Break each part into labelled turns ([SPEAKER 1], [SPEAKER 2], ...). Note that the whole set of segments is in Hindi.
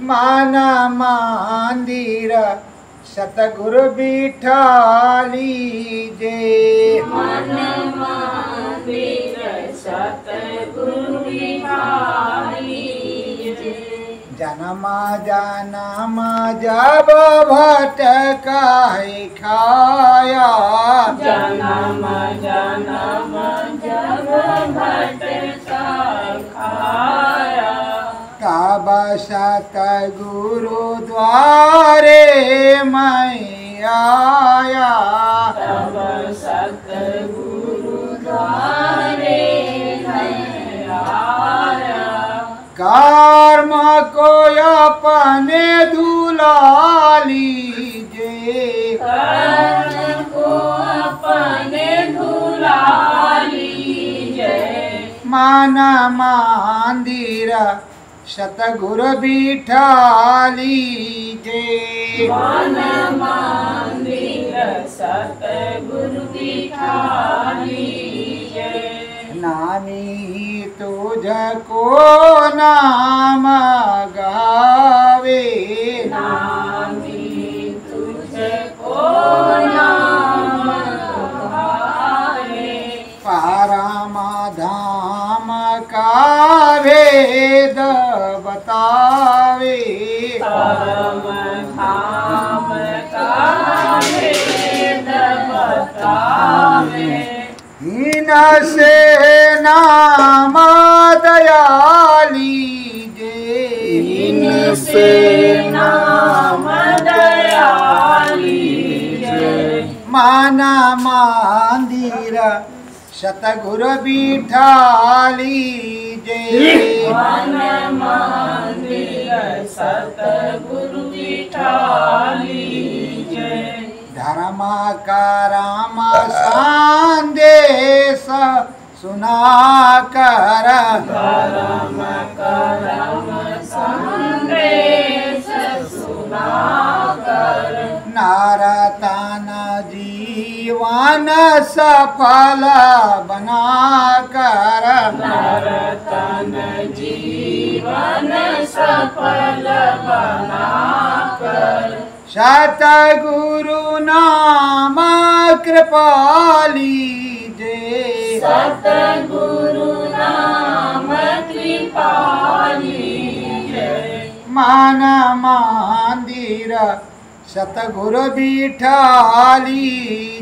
[SPEAKER 1] माना मंदिर सतगुरु बिठाली जय।
[SPEAKER 2] माना मंदिर सतगुरु बिठाली जय।
[SPEAKER 1] जन्म जन्म जब भटकाए खाया,
[SPEAKER 2] जन्म जन्म जब भटकाए खाया,
[SPEAKER 1] तब सतगुरु द्वारे मैं आया।
[SPEAKER 2] तब सतगुरु द्वारे मैं आया।
[SPEAKER 1] कर्म को अपने धुला लीजिए,
[SPEAKER 2] कर्म को अपने धुला लीजिए।
[SPEAKER 1] माना मंदिर सतगुरु बिठाली जय।
[SPEAKER 2] माना मंदिर सतगुरु बिठाली जय।
[SPEAKER 1] नामी तुझको नाम गावे,
[SPEAKER 2] नामी तुझको नाम गावे।
[SPEAKER 1] परम धाम का भेद बतावे,
[SPEAKER 2] परम धाम का भेद बतावे।
[SPEAKER 1] हीन से नाम दयाली जय।
[SPEAKER 2] इनसे नाम दयाली जय।
[SPEAKER 1] माना मंदिर सतगुरु बिठाली जय।
[SPEAKER 2] माना मंदिर सतगुरु बिठाली जय।
[SPEAKER 1] धर्म करम संदेश सुना कर,
[SPEAKER 2] धर्म करम संदेश सुनाकर,
[SPEAKER 1] नरतन जीवन सफल बना कर,
[SPEAKER 2] नरतन जीवन सफल बनाकर,
[SPEAKER 1] सतगुरु नाम कृपाली जय।
[SPEAKER 2] सतगुरु नाम कृपाली जय।
[SPEAKER 1] माना मंदिर सतगुरु बिठाली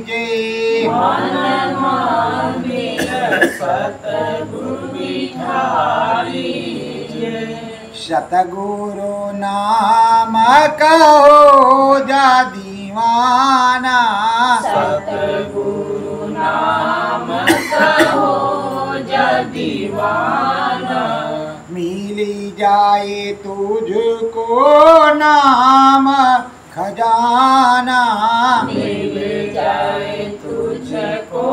[SPEAKER 1] जय।
[SPEAKER 2] माना मंदिर सतगुरु बिठाली जय।
[SPEAKER 1] सतगुरु नाम कहो जा दीवाना,
[SPEAKER 2] सतगुरु नाम कहो जा दीवाना।
[SPEAKER 1] मिली जाए तुझको नाम खजाना,
[SPEAKER 2] मिल जाए तुझको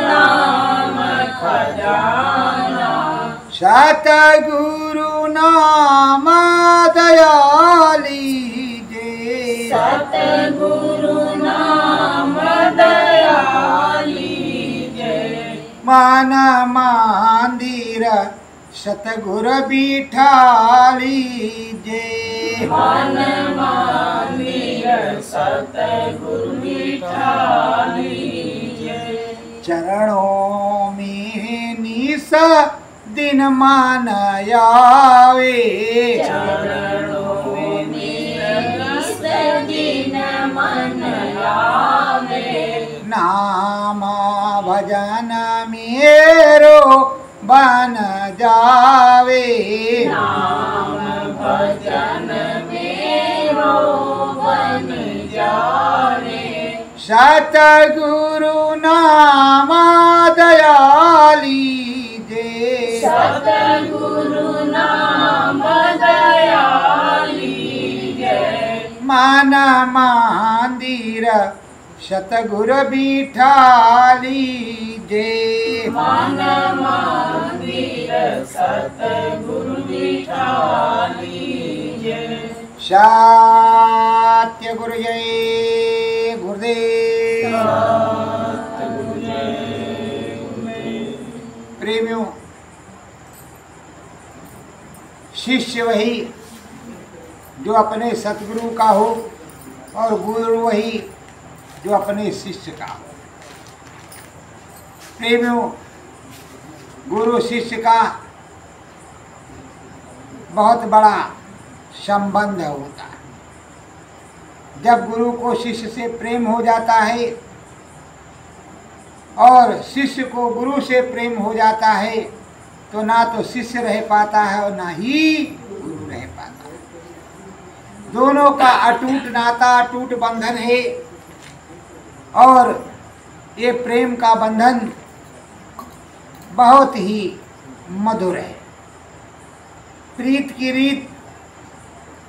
[SPEAKER 2] नाम खजाना।
[SPEAKER 1] सतगुरु नाम दयाली जय।
[SPEAKER 2] सतगुरु नाम दयाली जय।
[SPEAKER 1] माना मंदिर सतगुरु बिठाली जय।
[SPEAKER 2] माना मंदिर सतगुरु बिठाली जय।
[SPEAKER 1] चरणों में निस दिन मन आवे,
[SPEAKER 2] चरणों में निस दिन मन आवे।
[SPEAKER 1] नाम भजन मेरो बन जावे,
[SPEAKER 2] नाम भजन मेरो बन जावे।
[SPEAKER 1] सतगुरु नाम दयाली जय।
[SPEAKER 2] सतगुरु नाम दयाली जय।
[SPEAKER 1] माना मंदिर सतगुरु बिठाली जय।
[SPEAKER 2] माना मंदिर सतगुरु बिठाली जय।
[SPEAKER 1] सत्य गुरु जय गुरुदेव।
[SPEAKER 2] सतगुरु जय।
[SPEAKER 1] प्रेमियों, शिष्य वही जो अपने सतगुरु का हो और गुरु वही जो अपने शिष्य का हो। प्रेमियों, गुरु शिष्य का बहुत बड़ा संबंध होता है। जब गुरु को शिष्य से प्रेम हो जाता है और शिष्य को गुरु से प्रेम हो जाता है तो ना तो शिष्य रह पाता है और ना ही गुरु रह पाता है। दोनों का अटूट नाता, अटूट बंधन है और ये प्रेम का बंधन बहुत ही मधुर है। प्रीत की रीत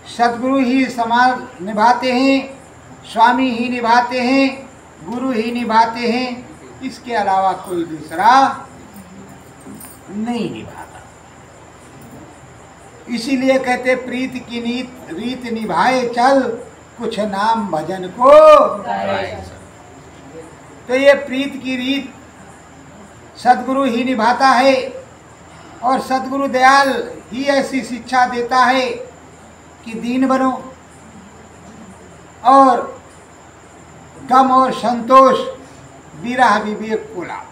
[SPEAKER 1] सद्गुरु ही समाज निभाते हैं, स्वामी ही निभाते हैं, गुरु ही निभाते हैं, इसके अलावा कोई दूसरा नहीं निभाता। इसीलिए कहते प्रीत की रीत निभाए चल, कुछ नाम भजन को गाए चल। तो ये प्रीत की रीत सद्गुरु ही निभाता है और सद्गुरु दयाल ही ऐसी शिक्षा देता है कि दीन बनो और गम और संतोष विरह विवेक को लाओ।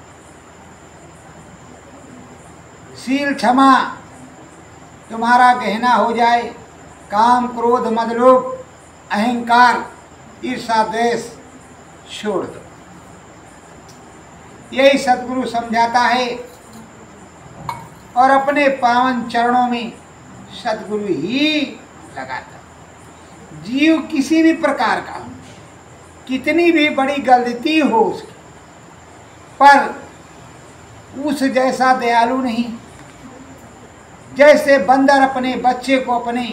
[SPEAKER 1] शील क्षमा तुम्हारा गहना हो जाए, काम क्रोध मद लोभ अहंकार ईर्षा द्वेष छोड़ दो। यही सद्गुरु समझाता है और अपने पावन चरणों में सद्गुरु ही लगाता। जीव किसी भी प्रकार का हो, कितनी भी बड़ी गलती हो उसकी, पर उस जैसा दयालु नहीं। जैसे बंदर अपने बच्चे को अपने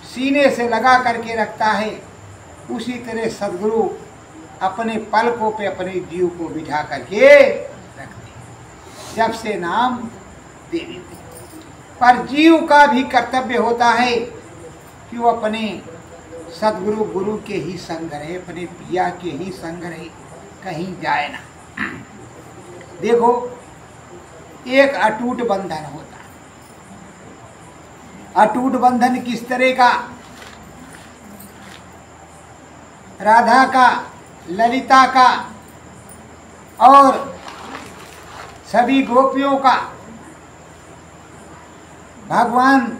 [SPEAKER 1] सीने से लगा करके रखता है, उसी तरह सद्गुरु अपने पलकों पे अपने जीव को बिठा करके रखते हैं जब से नाम दे देते। पर जीव का भी कर्तव्य होता है कि वो अपने सद्गुरु गुरु के ही संग रहे, अपने पिया के ही संग रहे, कहीं जाए ना। देखो, एक अटूट बंधन होता है। अटूट बंधन किस तरह का? राधा का, ललिता का और सभी गोपियों का भगवान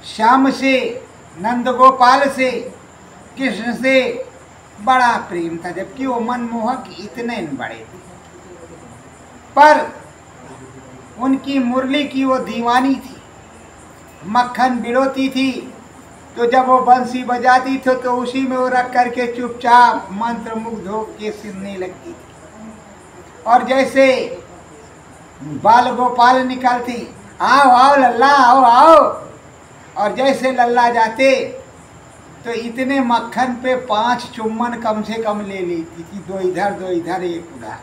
[SPEAKER 1] श्याम से, नंद गोपाल से, कृष्ण से बड़ा प्रेम था, जबकि वो मनमोहक इतने बड़े थे, पर उनकी मुरली की वो दीवानी थी, मक्खन बिलोती थी, तो जब वो बंसी बजाती थी तो उसी में वो रख करके चुपचाप मंत्र मुग्ध होकर सुनने लगती थी। और जैसे बाल गोपाल निकलती, आओ आओ लल्ला आओ आओ, और जैसे लल्ला जाते तो इतने मक्खन पे 5 चुम्बन कम से कम ले लेती थी, 2 इधर 2 इधर 1 उधर।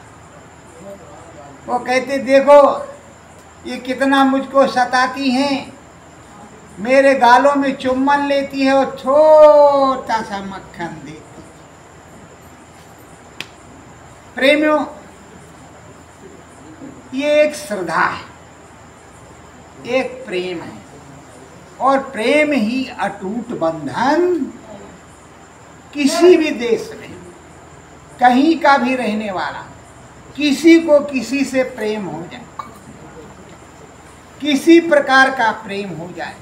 [SPEAKER 1] वो कहते देखो ये कितना मुझको सताती हैं, मेरे गालों में चुम्बन लेती है और छोटा सा मक्खन देती। प्रेमियों, ये एक श्रद्धा है, एक प्रेम है, और प्रेम ही अटूट बंधन किसी भी देश में कहीं का भी रहने वाला किसी को किसी से प्रेम हो जाए, किसी प्रकार का प्रेम हो जाए,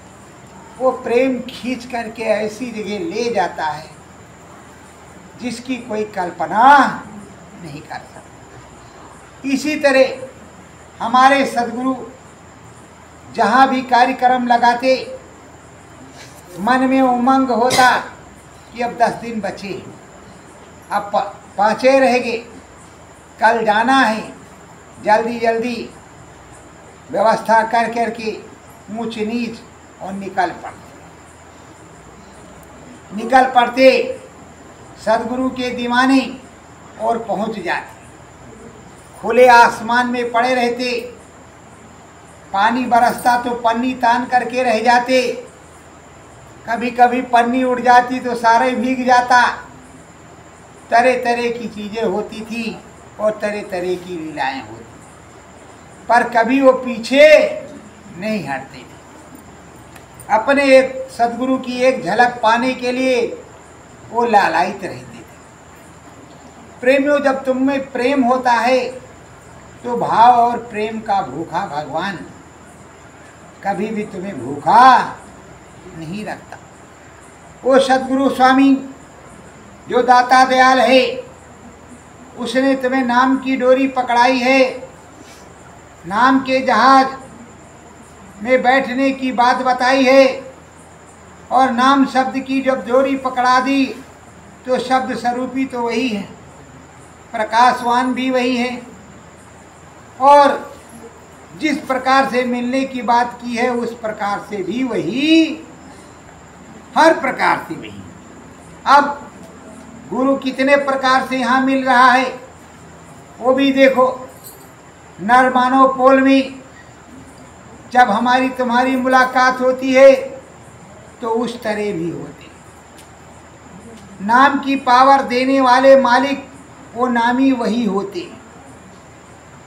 [SPEAKER 1] वो प्रेम खींच करके ऐसी जगह ले जाता है जिसकी कोई कल्पना नहीं कर सकता। इसी तरह हमारे सद्गुरु जहाँ भी कार्यक्रम लगाते, मन में उमंग होता कि अब 10 दिन बचे, अब 5 रह गए, कल जाना है, जल्दी जल्दी व्यवस्था कर करके ऊंच नीच और निकल पड़ते सद्गुरु के दीवाने और पहुंच जाते। खुले आसमान में पड़े रहते, पानी बरसता तो पन्नी तान करके रह जाते, कभी कभी पन्नी उड़ जाती तो सारे भीग जाता। तरह तरह की चीज़ें होती थी और तरह तरह की लीलाएं होती, पर कभी वो पीछे नहीं हटते थे। अपने एक सदगुरु की एक झलक पाने के लिए वो लालायित रहते थे। प्रेमियों, जब तुम में प्रेम होता है तो भाव और प्रेम का भूखा भगवान कभी भी तुम्हें भूखा नहीं रखता। वो सदगुरु स्वामी जो दाता दयाल है, उसने तुम्हें नाम की डोरी पकड़ाई है, नाम के जहाज में बैठने की बात बताई है, और नाम शब्द की जब डोरी पकड़ा दी तो शब्द स्वरूपी तो वही है, प्रकाशवान भी वही है, और जिस प्रकार से मिलने की बात की है उस प्रकार से भी वही, हर प्रकार से वही। अब गुरु कितने प्रकार से यहाँ मिल रहा है वो भी देखो। नर मानव पोल में जब हमारी तुम्हारी मुलाकात होती है तो उस तरह भी होती। नाम की पावर देने वाले मालिक वो नामी वही होते हैं।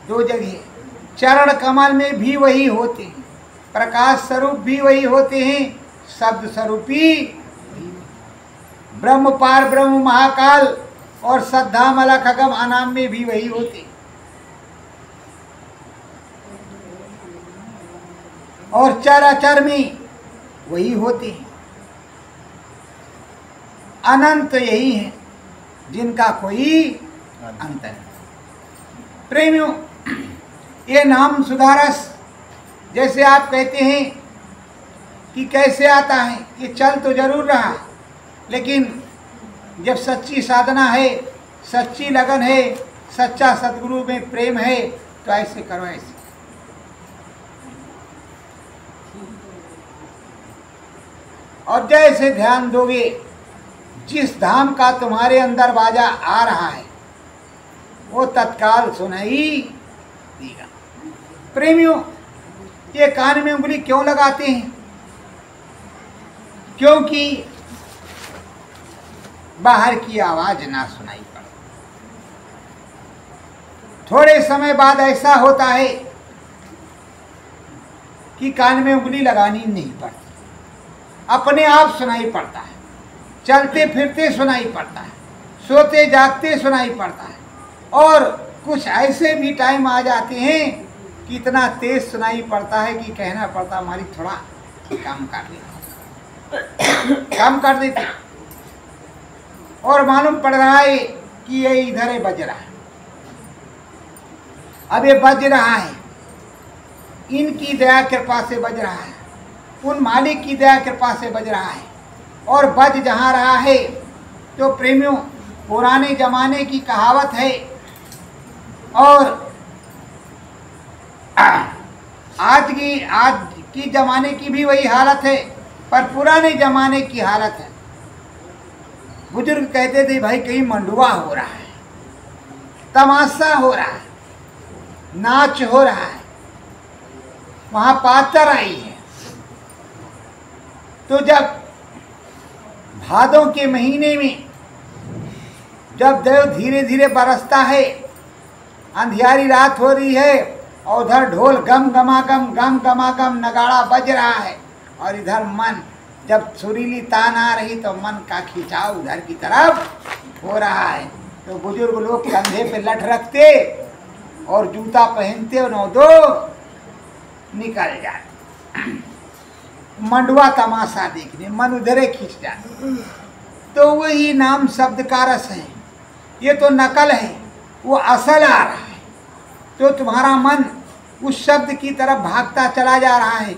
[SPEAKER 1] दो जगह चरण कमल में भी वही होते हैं, प्रकाश स्वरूप भी वही होते हैं, शब्द स्वरूपी ब्रह्म पार ब्रह्म महाकाल और सद्धाम अलख अगम अनाम में भी वही होते, और चराचर में वही होते हैं। अनंत यही है जिनका कोई अंत नहीं। प्रेमियों, ये नाम सुधारस जैसे आप कहते हैं कि कैसे आता है, ये चल तो जरूर रहा, लेकिन जब सच्ची साधना है, सच्ची लगन है, सच्चा सदगुरु में प्रेम है तो ऐसे करो, ऐसे। और जैसे ध्यान दोगे, जिस धाम का तुम्हारे अंदर बाजा आ रहा है वो तत्काल सुनाई देगा। प्रेमियों, ये कान में उंगली क्यों लगाते हैं? क्योंकि बाहर की आवाज ना सुनाई पड़े। थोड़े समय बाद ऐसा होता है कि कान में उंगली लगानी नहीं पड़ती, अपने आप सुनाई पड़ता है, चलते फिरते सुनाई पड़ता है, सोते जागते सुनाई पड़ता है, और कुछ ऐसे भी टाइम आ जाते हैं कि इतना तेज सुनाई पड़ता है कि कहना पड़ता हमारी थोड़ा कम कर देते, कम कर देते, और मालूम पड़ रहा है कि ये इधर है, बज रहा है। अब ये बज रहा है, इनकी दया कृपा से बज रहा है, उन मालिक की दया कृपा से बज रहा है, और बज जहाँ रहा है तो प्रेमियों, पुराने जमाने की कहावत है और आज की जमाने की भी वही हालत है, पर पुराने जमाने की हालत है। बुजुर्ग कहते थे भाई कहीं मंडुआ हो रहा है, तमाशा हो रहा है, नाच हो रहा है, वहाँ पातर आई है। तो जब भादों के महीने में जब देव धीरे धीरे बरसता है, अंधियारी रात हो रही है, और उधर ढोल गम गमागम नगाड़ा बज रहा है, और इधर मन जब सुरीली तान आ रही तो मन का खिंचाव उधर की तरफ हो रहा है, तो बुजुर्ग लोग कंधे पे लठ रखते और जूता पहनते और 9-2 निकल जाते मंडुआ तमाशा देखने, मन उधरे खींच जाते। तो वही नाम शब्द का रस है, ये तो नकल है, वो असल आ रहा है, तो तुम्हारा मन उस शब्द की तरफ भागता चला जा रहा है।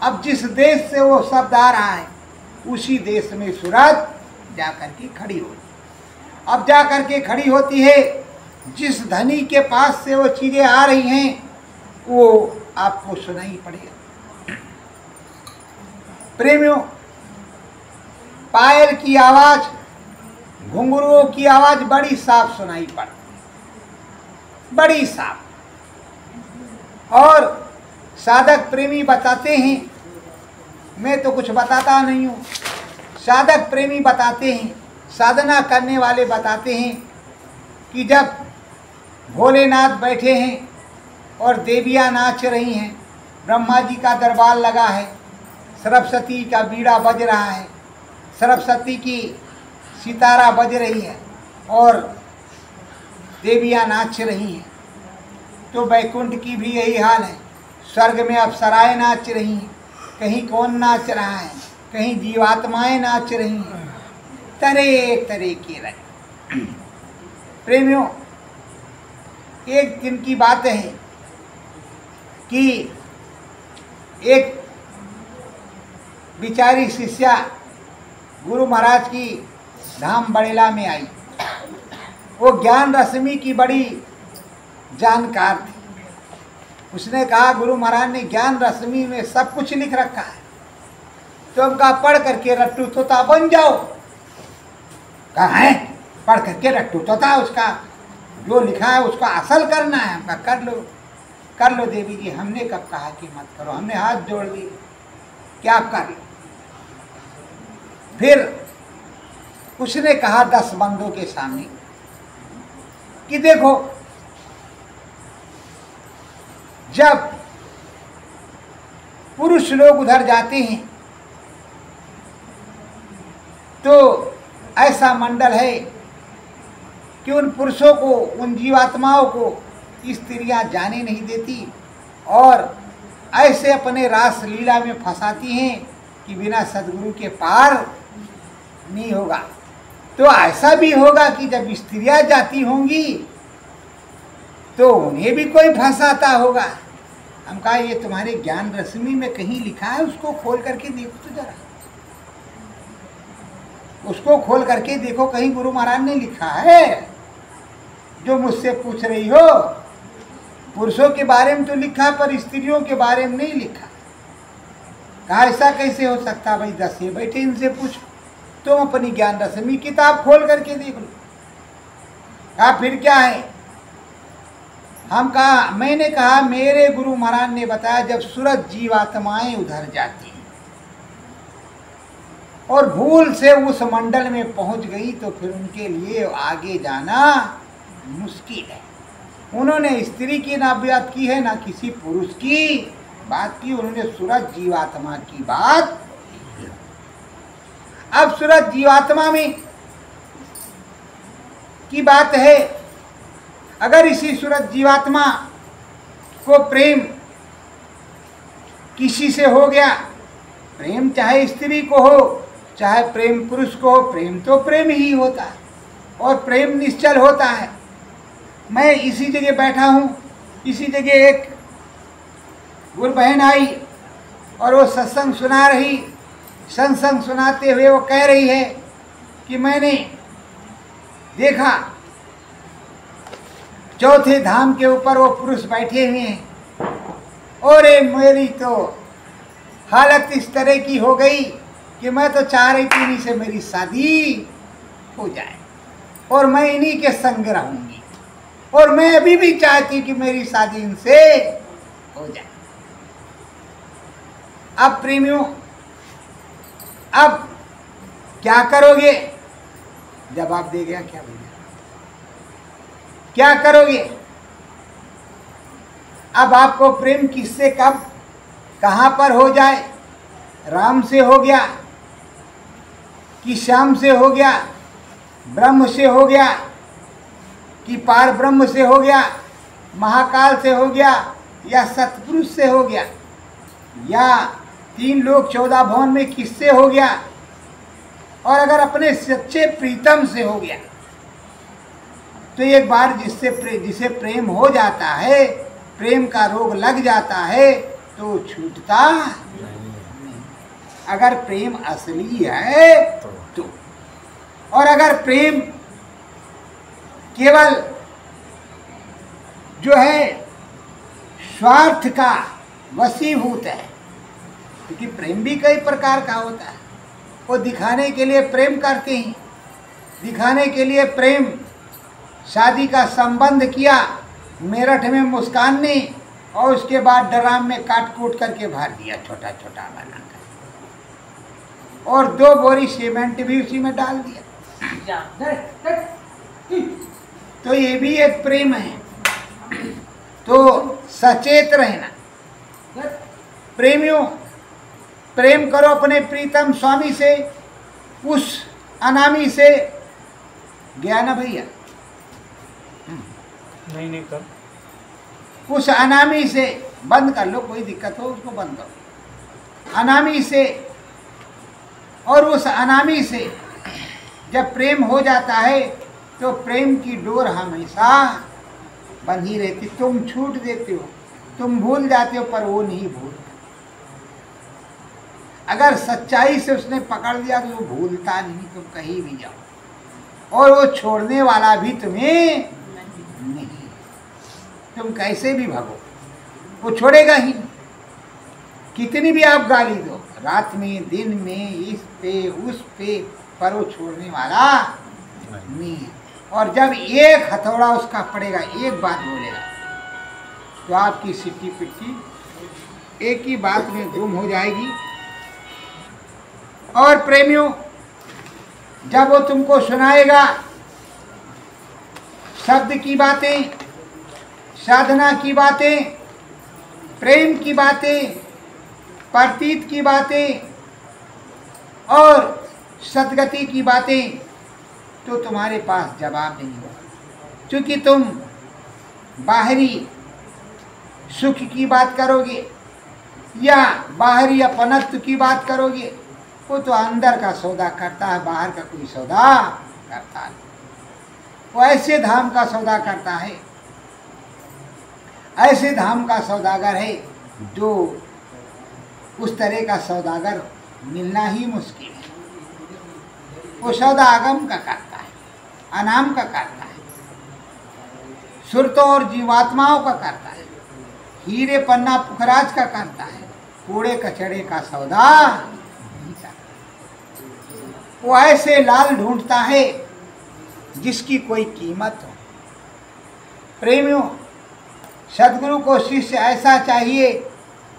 [SPEAKER 1] अब जिस देश से वो शब्द आ रहा है उसी देश में सूरत जाकर के खड़ी होती। अब जाकर के खड़ी होती है, जिस धनी के पास से वो चीजें आ रही हैं वो आपको सुनाई पड़ेगा। प्रेमियों, पायल की आवाज, घुंघरुओं की आवाज बड़ी साफ सुनाई पड़ती, बड़ी साफ। और साधक प्रेमी बताते हैं, मैं तो कुछ बताता नहीं हूँ, साधक प्रेमी बताते हैं, साधना करने वाले बताते हैं कि जब भोलेनाथ बैठे हैं और देवियाँ नाच रही हैं, ब्रह्मा जी का दरबार लगा है, सरस्वती का बीड़ा बज रहा है, सरस्वती की सितारा बज रही है और देवियाँ नाच रही हैं। तो वैकुंठ की भी यही हाल है, स्वर्ग में अप्सराएं नाच रही हैं, कहीं कौन नाच रहा है, कहीं जीवात्माएं नाच रही हैं, तरह तरह के रंग। प्रेमियों, एक दिन की बात है कि एक बिचारी शिष्या गुरु महाराज की धाम बड़ेला में आई। वो ज्ञान रश्मि की बड़ी जानकार थी। उसने कहा गुरु महाराज ने ज्ञान रश्मि में सब कुछ लिख रखा है, तो हम कहा पढ़ करके रट्टू तोता बन जाओ। कहा है पढ़ करके रट्टू तोता, उसका जो लिखा है उसका असल करना है। हम कहा कर लो देवी जी, हमने कब कहा कि मत करो, हमने हाथ जोड़ दिए कि आप कर लो। फिर उसने कहा 10 बंदों के सामने कि देखो, जब पुरुष लोग उधर जाते हैं तो ऐसा मंडल है कि उन पुरुषों को, उन जीवात्माओं को स्त्रियां जाने नहीं देती और ऐसे अपने रास लीला में फंसाती हैं कि बिना सद्गुरु के पार नहीं होगा। तो ऐसा भी होगा कि जब स्त्रियां जाती होंगी तो उन्हें भी कोई फंसाता होगा। हम कहा ये तुम्हारे ज्ञान रश्मि में कहीं लिखा है, उसको खोल करके देखो तो जरा, उसको खोल करके देखो, कहीं गुरु महाराज ने लिखा है जो मुझसे पूछ रही हो। पुरुषों के बारे में तो लिखा पर स्त्रियों के बारे में नहीं लिखा। कहा ऐसा कैसे हो सकता भाई, 10 ये बैठे इनसे पूछो, तुम अपनी ज्ञान रश्मि किताब खोल करके देख लो। कहा फिर क्या है? मैंने कहा मेरे गुरु महाराज ने बताया जब सूरज जीवात्माएं उधर जाती हैं और भूल से उस मंडल में पहुंच गई तो फिर उनके लिए आगे जाना मुश्किल है। उन्होंने स्त्री की ना बात की है, ना किसी पुरुष की बात की, उन्होंने सूरज जीवात्मा की बात। अब सूरज जीवात्मा में की बात है, अगर इसी सूरज जीवात्मा को प्रेम किसी से हो गया, प्रेम चाहे स्त्री को हो चाहे प्रेम पुरुष को हो, प्रेम तो प्रेम ही होता है और प्रेम निश्चल होता है। मैं इसी जगह बैठा हूँ, इसी जगह एक गुरु बहन आई और वो सत्संग सुना रही। सत्संग सुनाते हुए वो कह रही है कि मैंने देखा चौथे धाम के ऊपर वो पुरुष बैठे हुए हैं और मेरी तो हालत इस तरह की हो गई कि मैं तो चाह रही थी इन्हीं से मेरी शादी हो जाए और मैं इन्हीं के संग रहूंगी और मैं अभी भी चाहती कि मेरी शादी इनसे हो जाए। अब प्रेमियों, अब क्या करोगे? जवाब दे गया क्या भैया, क्या करोगे? अब आपको प्रेम किससे कब कहां पर हो जाए? राम से हो गया कि श्याम से हो गया, ब्रह्म से हो गया कि पार ब्रह्म से हो गया, महाकाल से हो गया या सतपुरुष से हो गया या 3 लोक 14 भवन में किससे हो गया? और अगर अपने सच्चे प्रीतम से हो गया तो एक बार जिसे प्रेम हो जाता है, प्रेम का रोग लग जाता है तो छूटता नहीं। अगर प्रेम असली है तो, और अगर प्रेम केवल जो है स्वार्थ का वशीभूत है, क्योंकि प्रेम भी कई प्रकार का होता है। वो दिखाने के लिए प्रेम करते हैं, दिखाने के लिए प्रेम। शादी का संबंध किया मेरठ में मुस्कान ने और उसके बाद ड्राम में काट कूट करके भर दिया, छोटा छोटा बनाकर, और 2 बोरी सीमेंट भी उसी में डाल दिया। तो ये भी एक प्रेम है। तो सचेत रहना प्रेमियों। प्रेम करो अपने प्रीतम स्वामी से, उस अनामी से। गया ना भैया?
[SPEAKER 3] नहीं कर।
[SPEAKER 1] उस अनामी से बंद कर लो, कोई दिक्कत हो उसको बंद करो। अनामी से, और उस अनामी से जब प्रेम हो जाता है तो प्रेम की डोर हमेशा बंधी रहती। तुम छूट देते हो, तुम भूल जाते हो, पर वो नहीं भूलता। अगर सच्चाई से उसने पकड़ लिया तो वो भूलता नहीं, तुम कहीं भी जाओ। और वो छोड़ने वाला भी तुम्हें नहीं, तुम कैसे भी भागो वो छोड़ेगा ही नहीं। कितनी भी आप गाली दो, रात में दिन में, इस पे उस पे, पर वो छोड़ने वाला नहीं है। और जब एक हथौड़ा उसका पड़ेगा, एक बात बोलेगा, तो आपकी सिट्टी पिट्टी एक ही बात में गुम हो जाएगी। और प्रेमियों, जब वो तुमको सुनाएगा शब्द की बातें, साधना की बातें, प्रेम की बातें, प्रतीत की बातें और सद्गति की बातें, तो तुम्हारे पास जवाब नहीं होगा। क्योंकि तुम बाहरी सुख की बात करोगे या बाहरी अपनत्व की बात करोगे, वो तो अंदर का सौदा करता है, बाहर का कोई सौदा करता नहीं। वो ऐसे धाम का सौदा करता है, ऐसे धाम का सौदागर है जो उस तरह का सौदागर मिलना ही मुश्किल है। वो सौदा आगम का करता है, अनाम का करता है, सुरतों और जीवात्माओं का करता है, हीरे पन्ना पुखराज का करता है, कूड़े कचड़े का सौदा नहीं करता। वो ऐसे लाल ढूंढता है जिसकी कोई कीमत हो। प्रेमियों, सदगुरु को शिष्य ऐसा चाहिए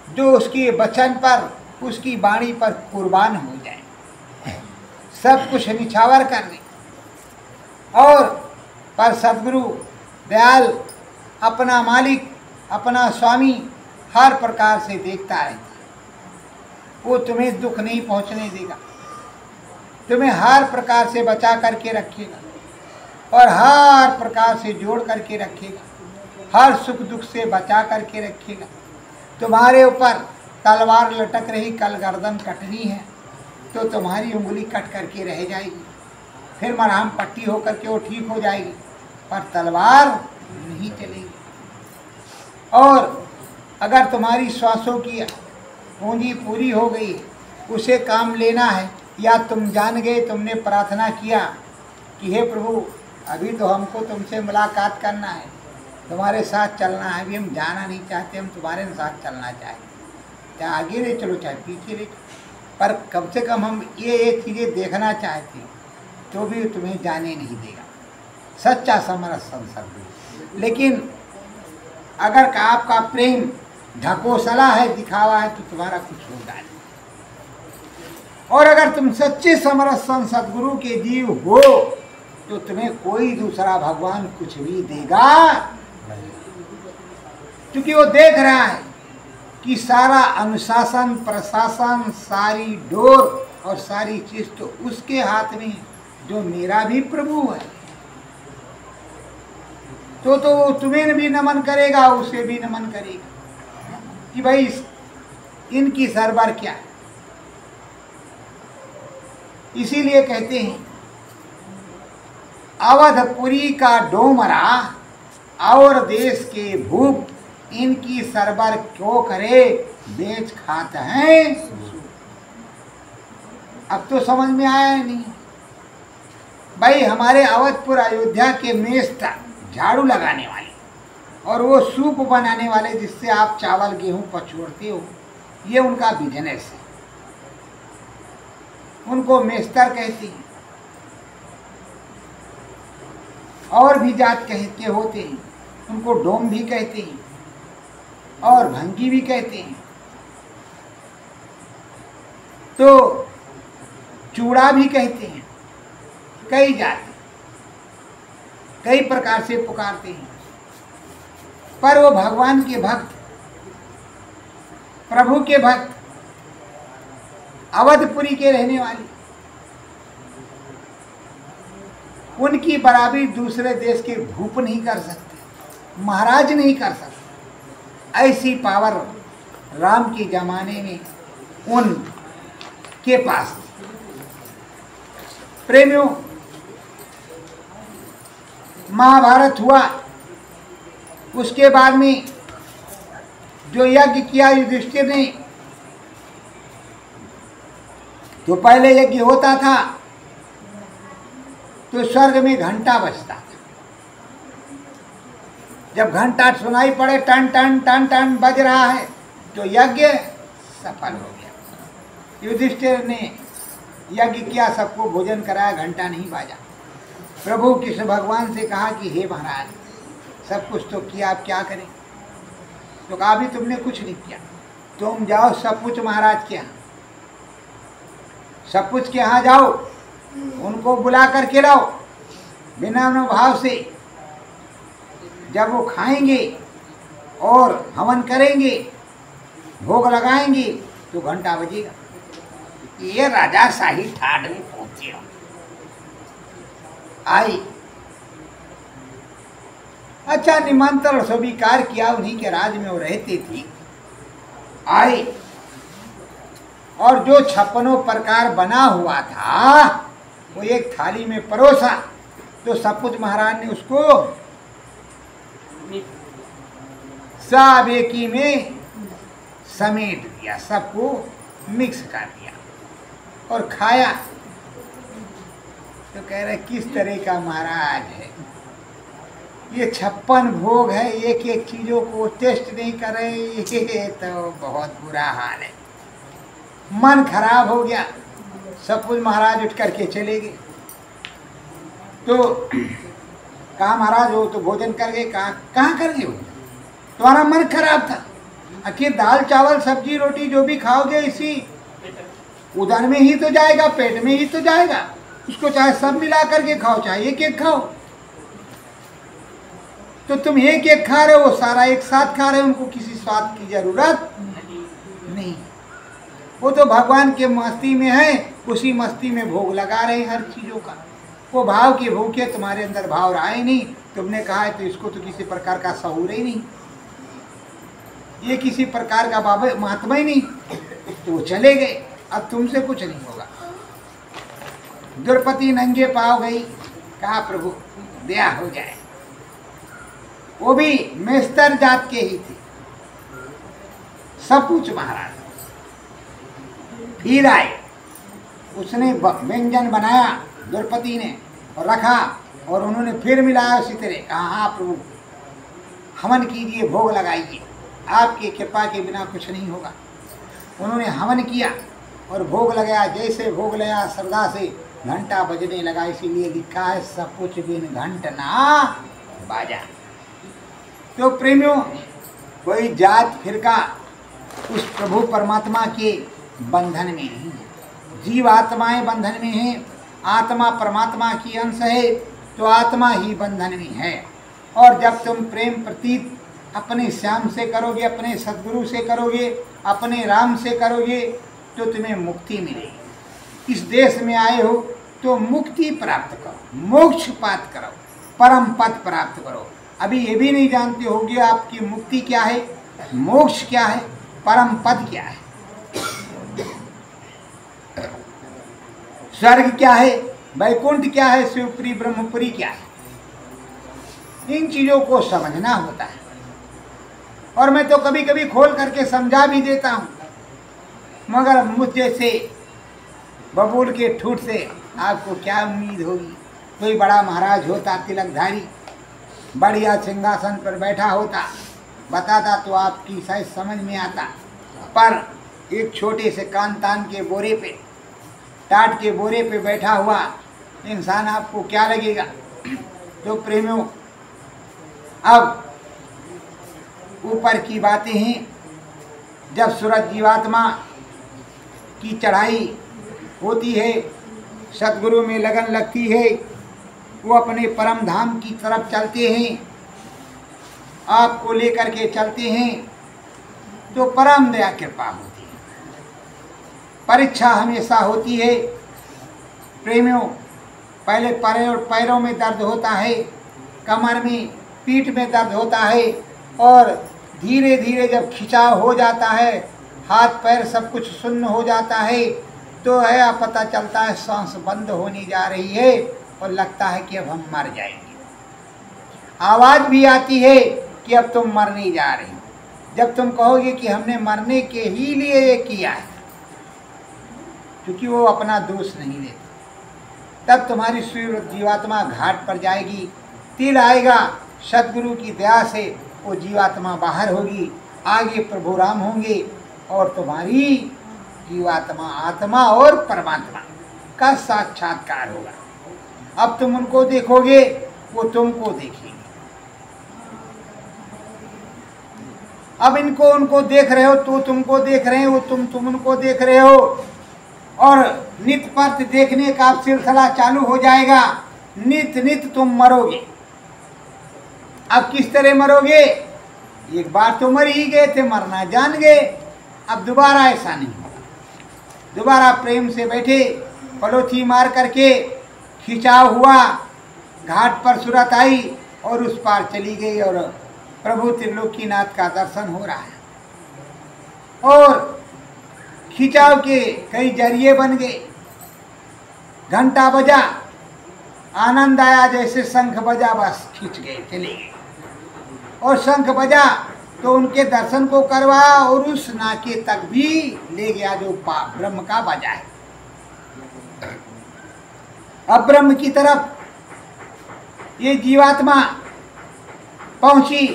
[SPEAKER 1] जो उसके वचन पर, उसकी वाणी पर कुर्बान हो जाए, सब कुछ निछावर कर दे। और पर सदगुरु दयाल, अपना मालिक, अपना स्वामी हर प्रकार से देखता रहता है। वो तुम्हें दुख नहीं पहुंचने देगा, तुम्हें हर प्रकार से बचा करके रखेगा और हर प्रकार से जोड़ करके रखेगा, हर सुख दुख से बचा करके रखेगा। तुम्हारे ऊपर तलवार लटक रही, कल गर्दन कटनी है तो तुम्हारी उंगली कट करके रह जाएगी, फिर मरहम पट्टी होकर के वो ठीक हो जाएगी, पर तलवार नहीं चलेगी। और अगर तुम्हारी श्वासों की पूंजी पूरी हो गई, उसे काम लेना है, या तुम जान गए, तुमने प्रार्थना किया कि हे प्रभु अभी तो हमको तुमसे मुलाकात करना है, तुम्हारे साथ चलना है, अभी हम जाना नहीं चाहते, हम तुम्हारे साथ चलना चाहते, चाहे आगे ले चलो चाहे पीछे ले चलो, पर कम से कम हम ये चीज़ें देखना चाहते हैं, तो भी तुम्हें जाने नहीं देगा। सच्चा समरस संसद। लेकिन अगर आपका प्रेम ढकोसला है, दिखावा है, तो तुम्हारा कुछ होगा नहीं। और अगर तुम सच्चे समरस सदगुरु के जीव हो तो तुम्हें कोई दूसरा भगवान कुछ भी देगा नहीं, क्योंकि वो देख रहा है कि सारा अनुशासन, प्रशासन, सारी डोर और सारी चीज तो उसके हाथ में, जो मेरा भी प्रभु है। तो तुम्हें भी नमन करेगा, उसे भी नमन करेगा कि भाई इनकी सरबर क्या है। इसीलिए कहते हैं अवधपुरी का डोमरा और देश के भूप, इनकी सरबर क्यों करे, बेच खाते हैं। अब तो समझ में आया नहीं भाई। हमारे अवधपुर अयोध्या के मेस्टर, झाड़ू लगाने वाले और वो सूप बनाने वाले, जिससे आप चावल गेहूं पछोड़ते हो, ये उनका बिजनेस है। उनको मेस्तर कहते हैं। और भी जात कहते होते हैं, उनको डोम भी कहते हैं और भंगी भी कहते हैं। तो चूड़ा भी कहते हैं। कई जाति कई प्रकार से पुकारते हैं, पर वो भगवान के भक्त, प्रभु के भक्त, अवधपुरी के रहने वाले, उनकी बराबरी दूसरे देश के भूप नहीं कर सकते, महाराज नहीं कर सकते। ऐसी पावर राम के जमाने में उनके पास थी। प्रेमियों, महाभारत हुआ, उसके बाद में जो यज्ञ किया युधिष्ठिर ने, तो पहले यज्ञ होता था तो स्वर्ग में घंटा बजता था। जब घंटा सुनाई पड़े टन टन टन टन बज रहा है तो यज्ञ सफल हो गया। युधिष्ठिर ने यज्ञ किया, सबको भोजन कराया, घंटा नहीं बाजा। प्रभु कृष्ण भगवान से कहा कि हे महाराज, सब कुछ तो किया, आप क्या करें? तो कहा भी तुमने कुछ नहीं किया, तुम जाओ सपुच महाराज के यहाँ, सपुच के यहाँ जाओ, उनको बुला करके लाओ बिना अनुभाव से। जब वो खाएंगे और हवन करेंगे, भोग लगाएंगे तो घंटा बजेगा। ये राजा शाही ठाठ में पहुंचे आई। अच्छा, निमंत्रण स्वीकार किया, उन्हीं के राज में वो रहते थे। आए और जो 56 प्रकार बना हुआ था वो एक थाली में परोसा, तो सपुच महाराज ने उसको सब एक ही में समेट दिया, सबको मिक्स कर दिया और खाया। तो कह रहे किस तरह का महाराज है, ये 56 भोग है, एक एक चीजों को टेस्ट नहीं कर रहे, ये तो बहुत बुरा हाल है। मन खराब हो गया। सपुज महाराज उठ करके चले गए। तो कहा महाराज हो तो भोजन कर गए? कहाँ कर गए हो, तुम्हारा मन खराब था। आखिर दाल चावल सब्जी रोटी जो भी खाओगे इसी उदर में ही तो जाएगा, पेट में ही तो जाएगा। उसको चाहे सब मिला करके खाओ, चाहे एक एक खाओ। तो तुम एक एक खा रहे हो, सारा एक साथ खा रहे हो, उनको किसी स्वाद की जरूरत नहीं। वो तो भगवान के मस्ती में है, उसी मस्ती में भोग लगा रहे हैं हर चीजों का। वो भाव के भूखे, तुम्हारे अंदर भाव रहा ही नहीं। तुमने कहा है तो इसको तो किसी प्रकार का सहूर ही नहीं, ये किसी प्रकार का बाबा महात्मा ही नहीं। तो वो चले गए। अब तुमसे कुछ नहीं होगा। द्रौपदी नंगे पाँव गई, कहा प्रभु दया हो जाए। वो भी मेस्तर जात के ही थे। सपुच महाराज फिर आए, उसने व्यंजन बनाया द्रौपदी ने और रखा, और उन्होंने फिर मिलाया उसी तरह। कहा हाँ प्रभु हवन कीजिए, भोग लगाइए, आपकी कृपा के बिना कुछ नहीं होगा। उन्होंने हवन किया और भोग लगाया। जैसे भोग लगाया श्रद्धा से घंटा बजने लगा। इसीलिए लिखा है सपुच बिन घंट ना बाजा। तो प्रेमियों, कोई जात फिरका उस प्रभु परमात्मा के बंधन में नहीं है। जीव आत्माएं बंधन में हैं, आत्मा परमात्मा की अंश है, तो आत्मा ही बंधन में है। और जब तुम प्रेम प्रतीत अपने श्याम से करोगे, अपने सद्गुरु से करोगे, अपने राम से करोगे, तो तुम्हें मुक्ति मिलेगी। इस देश में आए हो तो मुक्ति प्राप्त करो, मोक्ष प्राप्त करो, परम पद प्राप्त करो। अभी ये भी नहीं जानते होगे आपकी मुक्ति क्या है, मोक्ष क्या है, परम पद क्या है, स्वर्ग क्या है, वैकुंठ क्या है, शिवपुरी ब्रह्मपुरी क्या है। इन चीजों को समझना होता है। और मैं तो कभी कभी खोल करके समझा भी देता हूँ, मगर मुझ जैसे बबूल के ठूठ से आपको क्या उम्मीद होगी। कोई बड़ा महाराज होता, तिलकधारी, बढ़िया सिंहासन पर बैठा होता, बताता तो आपकी शायद समझ में आता। पर एक छोटे से कान तान के बोरे पे, टाट के बोरे पे बैठा हुआ इंसान आपको क्या लगेगा। तो प्रेमियों, अब ऊपर की बातें हैं। जब सूरज जीवात्मा की चढ़ाई होती है, सतगुरु में लगन लगती है, वो अपने परम धाम की तरफ चलते हैं, आपको लेकर के चलते हैं, तो परम दया कृपा होती है। परीक्षा हमेशा होती है प्रेमियों। पहले पैरों में दर्द होता है, कमर में, पीठ में दर्द होता है, और धीरे धीरे जब खिंचाव हो जाता है, हाथ पैर सब कुछ सुन्न हो जाता है, तो है पता चलता है सांस बंद होने जा रही है और लगता है कि अब हम मर जाएंगे। आवाज़ भी आती है कि अब तुम मरने जा रहे हो। जब तुम कहोगे कि हमने मरने के ही लिए ये किया है, क्योंकि वो अपना दोष नहीं लेते, तब तुम्हारी जीवात्मा घाट पर जाएगी। तिल आएगा, सदगुरु की दया से वो जीवात्मा बाहर होगी, आगे प्रभु राम होंगे और तुम्हारी जीवात्मा आत्मा और परमात्मा का साक्षात्कार होगा। अब तुम उनको देखोगे, वो तुमको देखेंगे। अब इनको उनको देख रहे हो, तो तुमको देख रहे हो, तुम उनको देख रहे हो, और नित प्रति देखने का सिलसिला चालू हो जाएगा। नित नित तुम मरोगे। अब किस तरह मरोगे? एक बार तो मर ही गए थे, मरना जान गए, अब दोबारा ऐसा नहीं होगा। दोबारा प्रेम से बैठे, पलोथी मार करके खिंचाव हुआ, घाट पर सूरत आई और उस पार चली गई, और प्रभु त्रिलोकीनाथ का दर्शन हो रहा है। और खिंचाव के कई जरिए बन गए। घंटा बजा, आनंद आया, जैसे शंख बजा, बस खींच गए, चले गए। और शंख बजा तो उनके दर्शन को करवाया और उस नाके तक भी ले गया जो ब्रह्म का बजा है। अब ब्रह्म की तरफ ये जीवात्मा पहुंची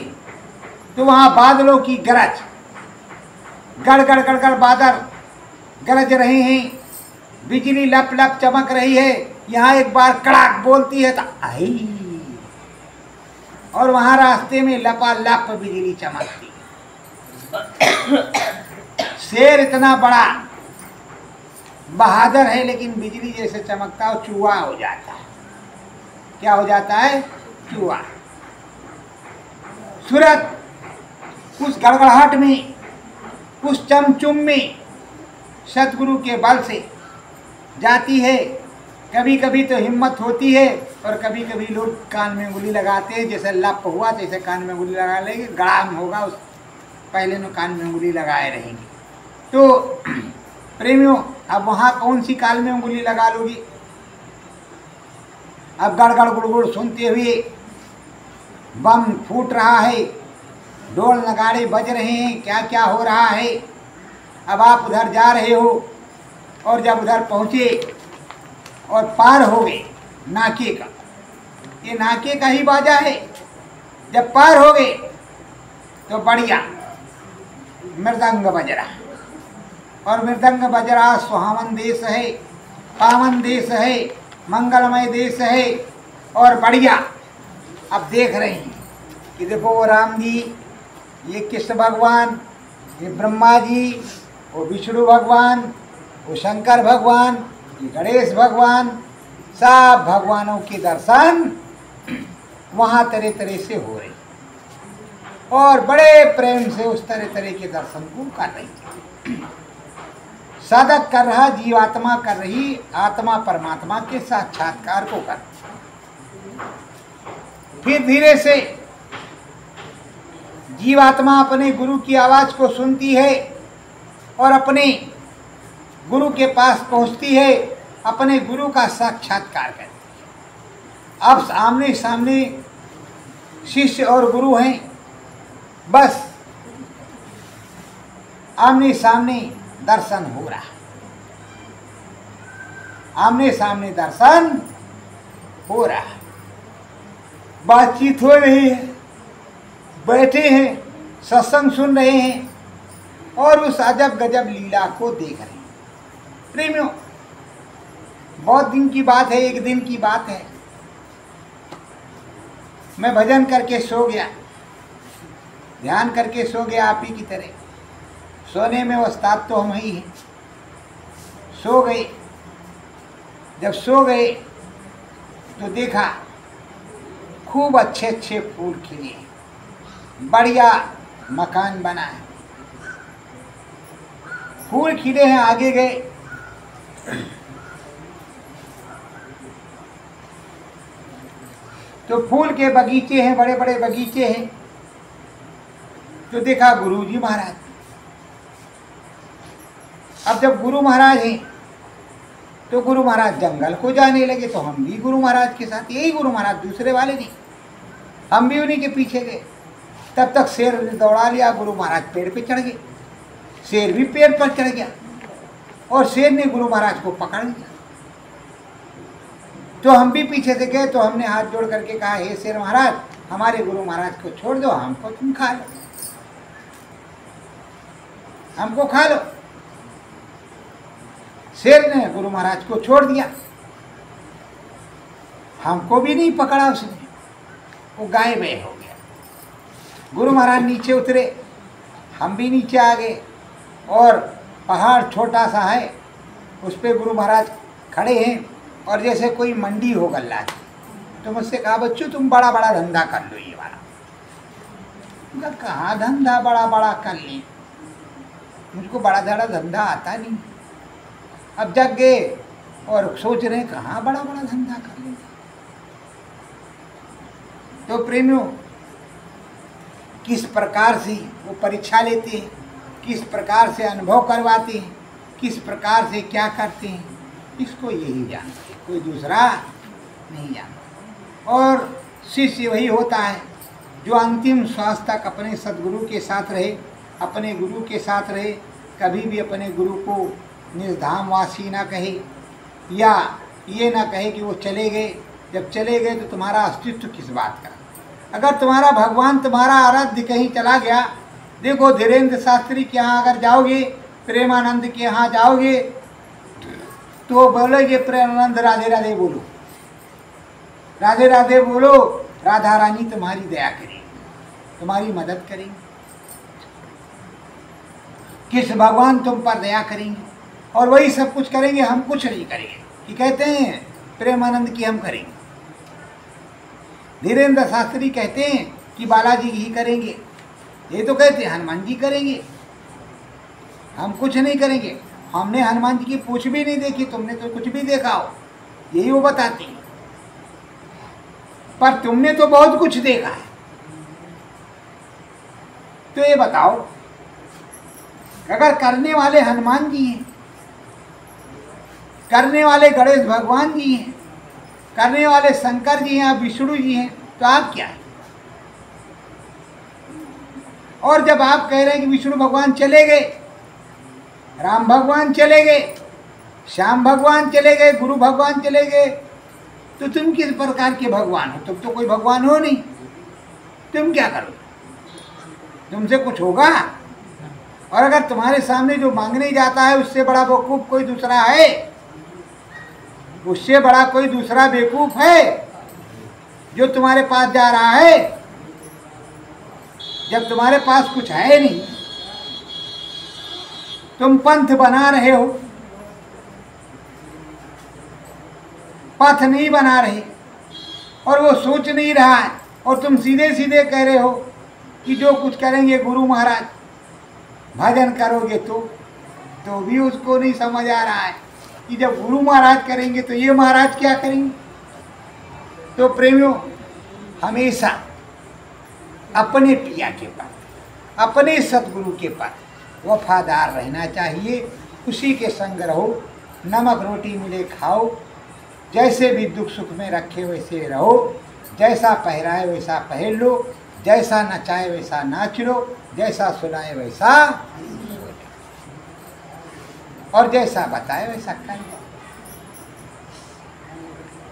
[SPEAKER 1] तो वहां बादलों की गरज, गड़गड़ गड़गड़ बादल गरज रहे हैं, बिजली लप लप चमक रही है। यहाँ एक बार कड़ाक बोलती है तो आई, और वहां रास्ते में लपालप बिजली चमकती। शेर इतना बड़ा बहादुर है, लेकिन बिजली जैसे चमकता हो, चूहा हो जाता है। क्या हो जाता है? चूहा। सूरत उस गड़गड़ाहट में, उस चमचुम में सतगुरु के बल से जाती है। कभी कभी तो हिम्मत होती है, और कभी कभी लोग कान में उंगली लगाते हैं। जैसे लप हुआ जैसे कान में उंगली लगा लेंगे, गड़ाम होगा उस पहले न कान में उंगली लगाए रहेंगे। तो प्रेमियों, अब वहाँ कौन सी कान में उंगली लगा लोगी? अब गड़गड़ गुड़गुड़ सुनते हुए बम फूट रहा है, ढोल नगाड़े बज रहे हैं, क्या क्या हो रहा है। अब आप उधर जा रहे हो, और जब उधर पहुँचे और पार हो गए नाके का, ये नाके का ही बाजा है। जब पार हो गए तो बढ़िया मृदंग बज रहा, और मृदंग बज रहा। सुहावन देश है, पावन देश है, मंगलमय देश है, और बढ़िया। अब देख रहे हैं कि देखो वो राम जी, ये कृष्ण भगवान, ये ब्रह्मा जी, वो विष्णु भगवान, वो शंकर भगवान, ये गणेश भगवान, सब भगवानों के दर्शन वहाँ तरह तरह से हो रहे, और बड़े प्रेम से उस तरह तरह के दर्शन को कर रही। साधक कर रहा, जीवात्मा कर रही, आत्मा परमात्मा के साक्षात्कार को कर। फिर धीरे से जीवात्मा अपने गुरु की आवाज को सुनती है और अपने गुरु के पास पहुंचती है, अपने गुरु का साक्षात्कार करती है। अब आमने सामने शिष्य और गुरु हैं, बस आमने सामने दर्शन हो रहा है, आमने सामने दर्शन हो रहा है, बातचीत हो रही है, बैठे हैं, सत्संग सुन रहे हैं, और उस अजब गजब लीला को देख रहे हैं। प्रेमियों, बहुत दिन की बात है, एक दिन की बात है। मैं भजन करके सो गया, ध्यान करके सो गया, आप ही की तरह। सोने में उस्ताद तो हम ही हैं। सो गए, जब सो गए तो देखा खूब अच्छे अच्छे फूल खिले, बढ़िया मकान बना है, फूल खिले हैं। आगे गए तो फूल के बगीचे हैं, बड़े बड़े बगीचे हैं। तो देखा गुरुजी महाराज। अब जब गुरु महाराज हैं तो गुरु महाराज जंगल को जाने लगे, तो हम भी गुरु महाराज के साथ, यही गुरु महाराज, दूसरे वाले नहीं, हम भी उन्हीं के पीछे गए। तब तक शेर ने दौड़ा लिया, गुरु महाराज पेड़ पे चढ़ गए, शेर भी पेड़ पर चढ़ गया और शेर ने गुरु महाराज को पकड़ लिया। तो हम भी पीछे से गए, तो हमने हाथ जोड़ करके कहा, हे शेर महाराज, हमारे गुरु महाराज को छोड़ दो, हमको तुम खा लो, हमको खा लो। शेर ने गुरु महाराज को छोड़ दिया, हमको भी नहीं पकड़ा उसने, वो गायब हो गया। गुरु महाराज नीचे उतरे, हम भी नीचे आ गए, और पहाड़ छोटा सा है, उस पे गुरु महाराज खड़े हैं, और जैसे कोई मंडी हो गल्ला की। तो मुझसे कहा, बच्चों तुम बड़ा बड़ा धंधा कर लो ये वाला। कहाँ धंधा बड़ा बड़ा कर लें, मुझको बड़ा बड़ा धंधा आता नहीं। अब जग गए और सोच रहे हैं कहाँ बड़ा बड़ा धंधा कर लें। तो प्रेमियों, किस प्रकार से वो परीक्षा लेते हैं, किस प्रकार से अनुभव करवाते हैं, किस प्रकार से क्या करते हैं, इसको यही जानते हैं, कोई दूसरा नहीं जानता। और शिष्य वही होता है जो अंतिम श्वास तक अपने सद्गुरु के साथ रहे, अपने गुरु के साथ रहे, कभी भी अपने गुरु को निर्धामवासी ना कहे, या ये ना कहे कि वो चले गए। जब चले गए तो तुम्हारा अस्तित्व किस बात का। अगर तुम्हारा भगवान, तुम्हारा आराध्य कहीं चला गया, देखो धीरेन्द्र शास्त्री के यहाँ अगर जाओगे, प्रेमानंद के यहाँ जाओगे, तो बोलोगे प्रेमानंद राधे राधे बोलो, राधे राधे बोलो, राधा रानी तुम्हारी दया करेगी, तुम्हारी मदद करेंगी। किस भगवान तुम पर दया करेंगे और वही सब कुछ करेंगे, हम कुछ नहीं करेंगे। कि कहते हैं प्रेमानंद की हम करेंगे, धीरेन्द्र शास्त्री कहते हैं कि बालाजी ही करेंगे, ये तो कहते हैं हनुमान जी करेंगे, हम कुछ नहीं करेंगे। हमने हनुमान जी की पूंछ भी नहीं देखी, तुमने तो कुछ भी देखा हो, यही वो बताती है। पर तुमने तो बहुत कुछ देखा है। तो ये बताओ, अगर करने वाले हनुमान जी हैं, करने वाले गणेश भगवान जी हैं, करने वाले शंकर जी हैं, विष्णु जी हैं, तो आप क्या है? और जब आप कह रहे हैं कि विष्णु भगवान चले गए, राम भगवान चले गए, श्याम भगवान चले गए, गुरु भगवान चले गए, तो तुम किस प्रकार के भगवान हो? तुम तो कोई भगवान हो नहीं, तुम क्या करो? तुमसे कुछ होगा? और अगर तुम्हारे सामने जो मांगने जाता है उससे बड़ा बेवकूफ कोई दूसरा है? उससे बड़ा कोई दूसरा बेवकूफ है जो तुम्हारे पास जा रहा है? जब तुम्हारे पास कुछ है नहीं, तुम पंथ बना रहे हो, पथ नहीं बना रहे, और वो सोच नहीं रहा है, और तुम सीधे सीधे कह रहे हो कि जो कुछ करेंगे गुरु महाराज, भजन करोगे तो भी उसको नहीं समझ आ रहा है कि जब गुरु महाराज करेंगे तो ये महाराज क्या करेंगे। तो प्रेमियों, हमेशा अपने पिया के पास, अपने सतगुरु के पास वफादार रहना चाहिए। उसी के संग रहो, नमक रोटी मिले खाओ, जैसे भी दुख सुख में रखे वैसे रहो, जैसा पहराए वैसा पहन लो, जैसा नचाए वैसा नाच लो, जैसा सुनाए वैसा और जैसा बताए वैसा कर लो।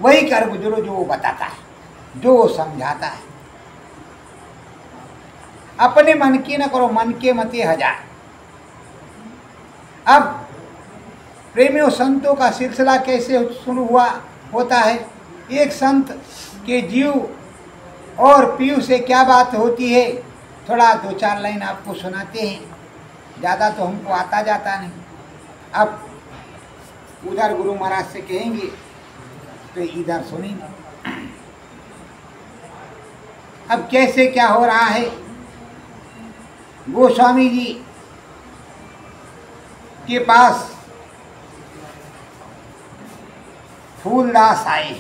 [SPEAKER 1] वही कर गुजरो जो वो बताता है, जो वो समझाता है। अपने मन की न करो, मन के मते हजार। अब प्रेमियों, संतों का सिलसिला कैसे शुरू हुआ होता है? एक संत के जीव और पीयू से क्या बात होती है, थोड़ा दो चार लाइन आपको सुनाते हैं, ज़्यादा तो हमको आता जाता नहीं। अब उधर गुरु महाराज से कहेंगे तो इधर सुनेंगे। अब कैसे क्या हो रहा है? गोस्वामी जी के पास फूलदास आए।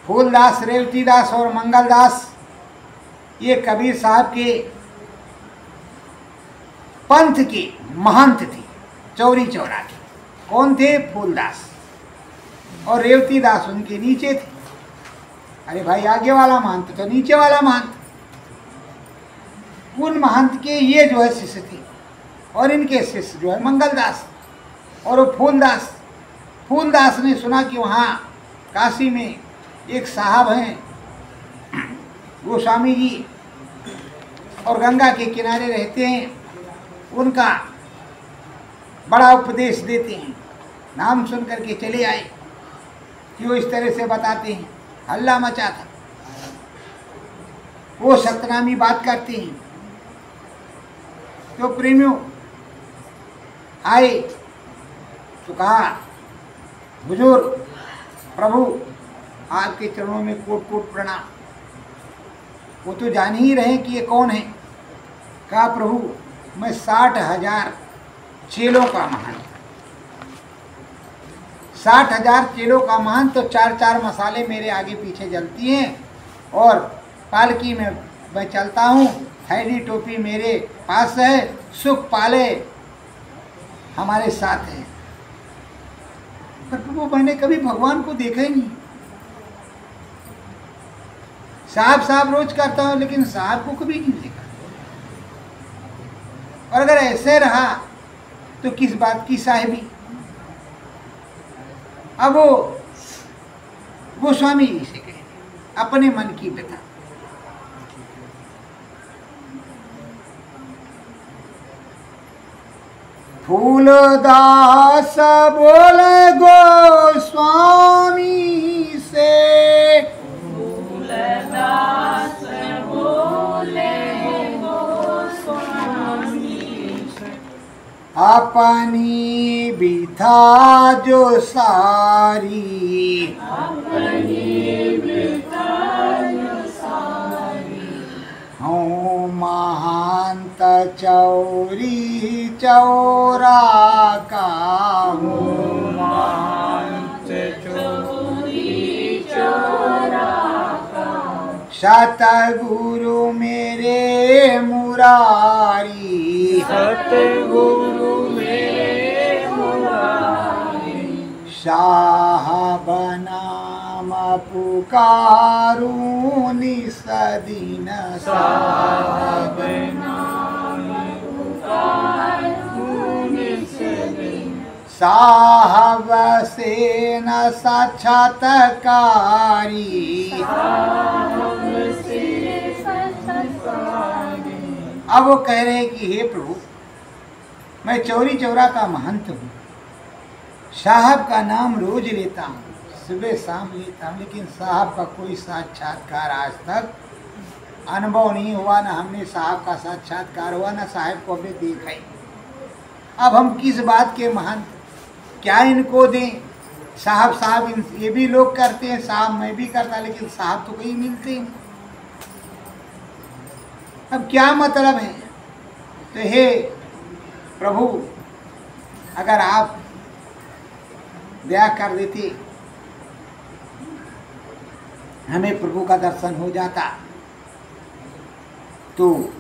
[SPEAKER 1] फूलदास, रेवतीदास और मंगलदास ये कबीर साहब के पंथ के महंत थे, चौरी चौरा के। कौन थे? फूलदास। और रेवतीदास उनके नीचे थे। अरे भाई, आगे वाला महंत तो नीचे वाला महंत। उन महंत के ये जो है शिष्य थे, और इनके शिष्य जो है मंगलदास और वो फूलदास। फूलदास ने सुना कि वहाँ काशी में एक साहब हैं गोस्वामी जी, और गंगा के किनारे रहते हैं, उनका बड़ा उपदेश देते हैं। नाम सुन करके चले आए कि वो इस तरह से बताते हैं, हल्ला मचा था। वो सतनामी बात करते हैं। तो प्रेमियों आए तो कहा, हुजूर प्रभु आपके चरणों में कोट कोट प्रणाम। वो तो जान ही रहे कि ये कौन है। कहा, प्रभु मैं 60,000 चेलों का महंत, 60,000 चेलों का महंत। तो 4-4 मसाले मेरे आगे पीछे जलती हैं, और पालकी में मैं चलता हूँ, थैली टोपी मेरे पास है, सुख पाले हमारे साथ है। पर प्रभु मैंने कभी भगवान को देखा ही नहीं। साहब रोज करता हूँ, लेकिन साहब को कभी नहीं देखा। और अगर ऐसे रहा तो किस बात की साहिबी। अब वो गोस्वामी जी से कहे अपने मन की व्यथा। फूलदास बोले गोस्वामी से,
[SPEAKER 2] फूलदास बोले गोस्वामी से,
[SPEAKER 1] अपनी बिथा जो सारी,
[SPEAKER 2] अपनी बिता जो सारी,
[SPEAKER 1] हूँ महंत चौरी चौरा का, हूँ
[SPEAKER 2] महंत चौरी चौरा का,
[SPEAKER 1] सतगुरु मेरे मुरारी,
[SPEAKER 2] सतगुरु मेरे मुरारी,
[SPEAKER 1] साहब नाम पुकारूं निसदीन,
[SPEAKER 2] साहब नाम पुकारूं निसदीन,
[SPEAKER 1] साहब से न साक्षात्कारी,
[SPEAKER 2] साहब से सत्कारी।
[SPEAKER 1] अब वो कह रहे हैं कि हे प्रभु, मैं चौरी चौरा का महंत हूँ, साहब का नाम रोज लेता हूँ, सुबह शाम लेता हूँ, लेकिन साहब का कोई साक्षात्कार आज तक अनुभव नहीं हुआ। ना हमने साहब का साक्षात्कार हुआ, ना साहब को हमने देखा ही। अब हम किस बात के महंत, क्या इनको दें? साहब ये भी लोग करते हैं, साहब मैं भी करता, लेकिन साहब तो कहीं मिलते नहीं। अब क्या मतलब है? तो हे प्रभु, अगर आप दया कर देते, हमें प्रभु का दर्शन हो जाता, तो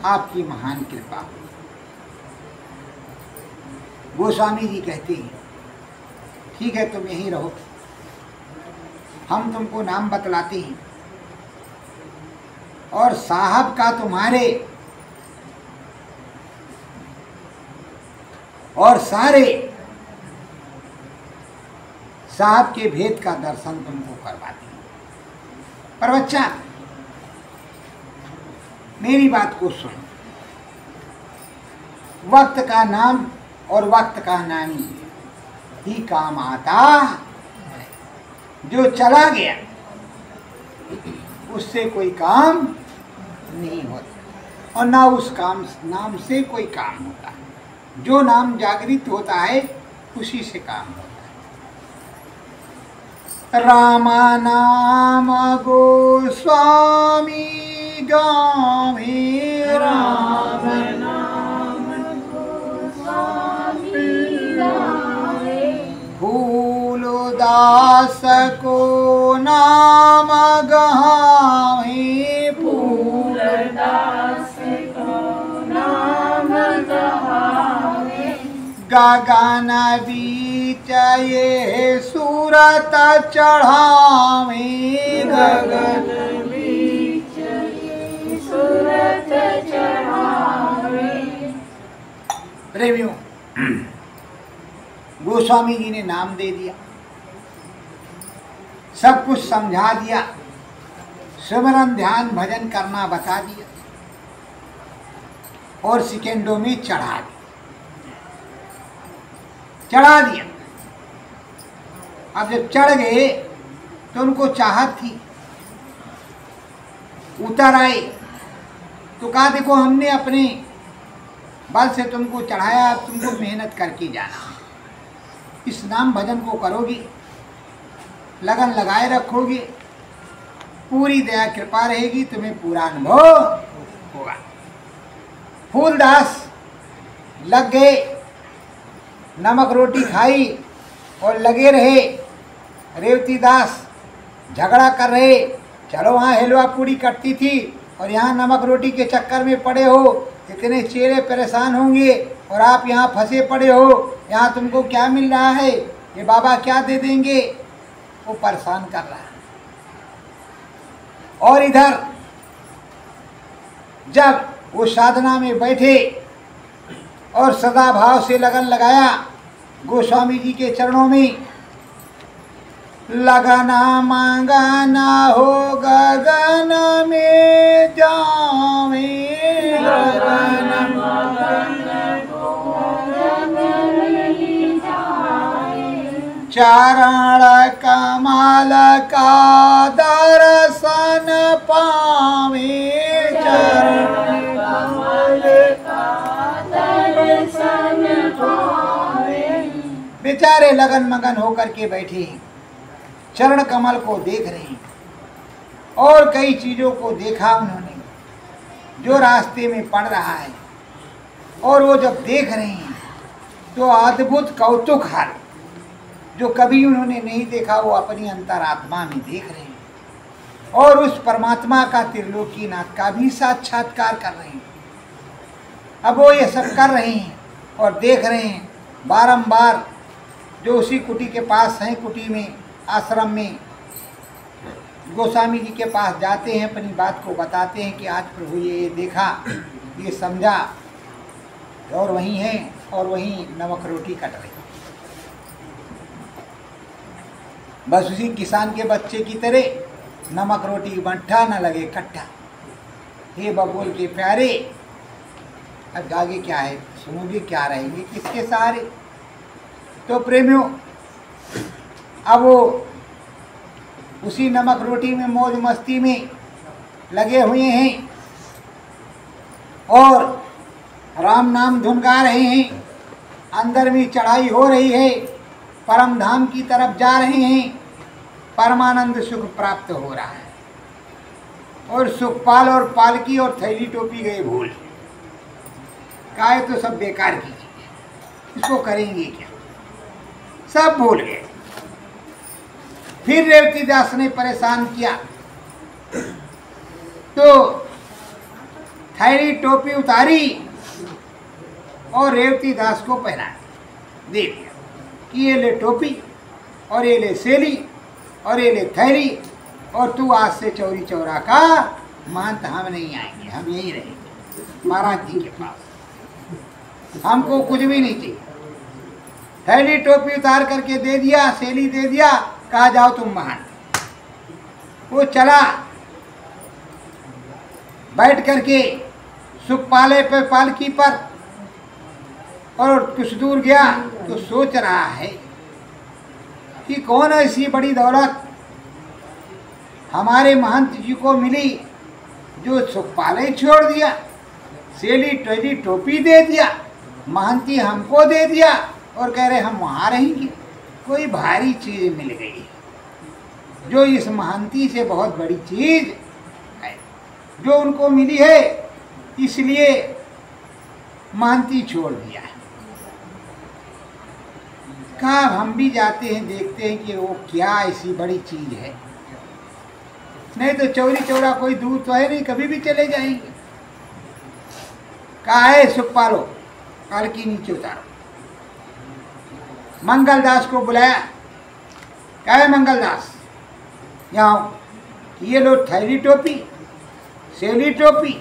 [SPEAKER 1] आपकी महान कृपा। गोस्वामी जी कहते हैं, ठीक है तुम यहीं रहो, हम तुमको नाम बतलाते हैं, और साहब का तुम्हारे और सारे साहब के भेद का दर्शन तुमको करवाते हैं। पर बच्चा, मेरी बात को सुनो। वक्त का नाम और वक्त का नामी ही काम आता, जो चला गया उससे कोई काम नहीं होता, और ना उस काम नाम से कोई काम होता। जो नाम जागृत होता है उसी से काम होता है। रामा नाम गोस्वामी गावे,
[SPEAKER 2] राम नाम गोस्वामी
[SPEAKER 1] दास को नाम गहावे
[SPEAKER 2] फूलदास को नाम गहावे
[SPEAKER 1] गगन बीच ये सूरत चढ़ावे
[SPEAKER 2] गगन बीच सूरत चढ़ावे।
[SPEAKER 1] प्रेमियों, गोस्वामी जी ने नाम दे दिया, सब कुछ समझा दिया, सिमरन ध्यान भजन करना बता दिया और सेकेंडों में चढ़ा दिया। अब जब चढ़ गए तो उनको चाहत थी, उतर आए तो कहा देखो हमने अपने बल से तुमको चढ़ाया, अब तुमको मेहनत करके जाना। इस नाम भजन को करोगे, लगन लगाए रखोगे, पूरी दया कृपा रहेगी, तुम्हें पूरा अनुभव होगा। फूलदास लग गए, नमक रोटी खाई और लगे रहे। रेवती दास झगड़ा कर रहे, चलो वहाँ हलवा पूड़ी कटती थी और यहाँ नमक रोटी के चक्कर में पड़े हो, इतने चेहरे परेशान होंगे और आप यहाँ फंसे पड़े हो, यहाँ तुमको क्या मिल रहा है, ये बाबा क्या दे देंगे, वो परेशान कर रहा है। और इधर जब वो साधना में बैठे और सदा भाव से लगन लगाया गोस्वामी जी के चरणों में, लगना मंगना हो गगन में जावे,
[SPEAKER 2] लगन मगन हो गगन में जावे
[SPEAKER 1] चरण कमल का दर्शन पावे,
[SPEAKER 2] चरण कमल का दर्शन पावे।
[SPEAKER 1] बेचारे लगन मगन होकर के बैठे हैं, चरण कमल को देख रहे हैं और कई चीज़ों को देखा उन्होंने जो रास्ते में पड़ रहा है, और वो जब देख रहे हैं तो अद्भुत कौतुक हाल जो कभी उन्होंने नहीं देखा वो अपनी अंतरात्मा में देख रहे हैं और उस परमात्मा का त्रिलोकीनाथ का भी साक्षात्कार कर रहे हैं। अब वो ये सब कर रहे हैं और देख रहे हैं बारंबार, जो उसी कुटी के पास हैं, कुटी में आश्रम में गोस्वामी जी के पास जाते हैं, अपनी बात को बताते हैं कि आज प्रभु ये देखा, ये समझा, और वहीं है और वहीं नमक रोटी कट रही। बस उसी किसान के बच्चे की तरह नमक रोटी बंठा न लगे कट्टा। हे बबूल के प्यारे, अब आगे क्या है सुनोगे, क्या रहेंगे किसके सहारे। तो प्रेमियों, अब वो उसी नमक रोटी में मौज मस्ती में लगे हुए हैं और राम नाम धुन गा रहे हैं, अंदर में चढ़ाई हो रही है, परम धाम की तरफ जा रहे हैं, परमानंद सुख प्राप्त हो रहा है और सुखपाल और पालकी और थैली टोपी गए भूल। काहे तो सब बेकार की चीज़, इसको करेंगे क्या, सब भूल गए। फिर रेवती दास ने परेशान किया तो थैली टोपी उतारी और रेवती दास को पहना दे दिया कि ये ले टोपी और ये ले सेली और ये ले थैली, और तू आज से चौरी चौरा का महंत हम नहीं आएंगे, हम यहीं रहेंगे महाराज जी के पास, हमको कुछ भी नहीं चाहिए। थैली टोपी उतार करके दे दिया, सेली दे दिया, कहा जाओ तुम महंत। वो चला बैठ करके सुखपाले पे पालकी पर और कुछ दूर गया तो सोच रहा है कि कौन ऐसी बड़ी दौलत हमारे महंत जी को मिली जो सुखपाले छोड़ दिया, सेली टैली टोपी दे दिया, महंती हमको दे दिया और कह रहे हम वहाँ रहेंगे। कोई भारी चीज़ मिल गई जो इस महंती से बहुत बड़ी चीज़ है जो उनको मिली है, इसलिए महंती छोड़ दिया है। कहा हम भी जाते हैं, देखते हैं कि वो क्या ऐसी बड़ी चीज है। नहीं तो चौरी चौरा कोई दूर तो है नहीं, कभी भी चले जाएंगे। कहा है सुखपालो पालकी नीचे उतारो। मंगलदास को बुलाया। क्या है मंगलदास, यहाँ आओ। ये लो थैली टोपी, सेली टोपी,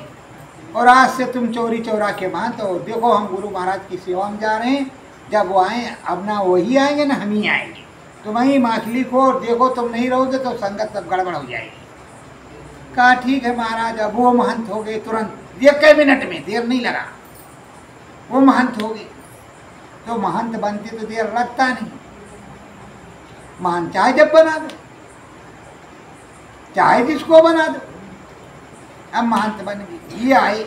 [SPEAKER 1] और आज से तुम चौरी चौरा के महंत हो। देखो हम गुरु महाराज की सेवा में जा रहे हैं, जब वो आए अब ना वही आएंगे ना हम ही आएंगे। तुम ही माखली को, और देखो तुम नहीं रहोगे तो संगत सब गड़बड़ हो जाएगी। कहा ठीक है महाराज। अब वो महंत हो गए तुरंत, 1 मिनट में, देर नहीं लगा, वो महंत हो गए। तो महंत बनते तो देर लगता नहीं। महंत चाहे जब बना दो, चाहे जिसको बना दो। अब महंत बन गए। ये आए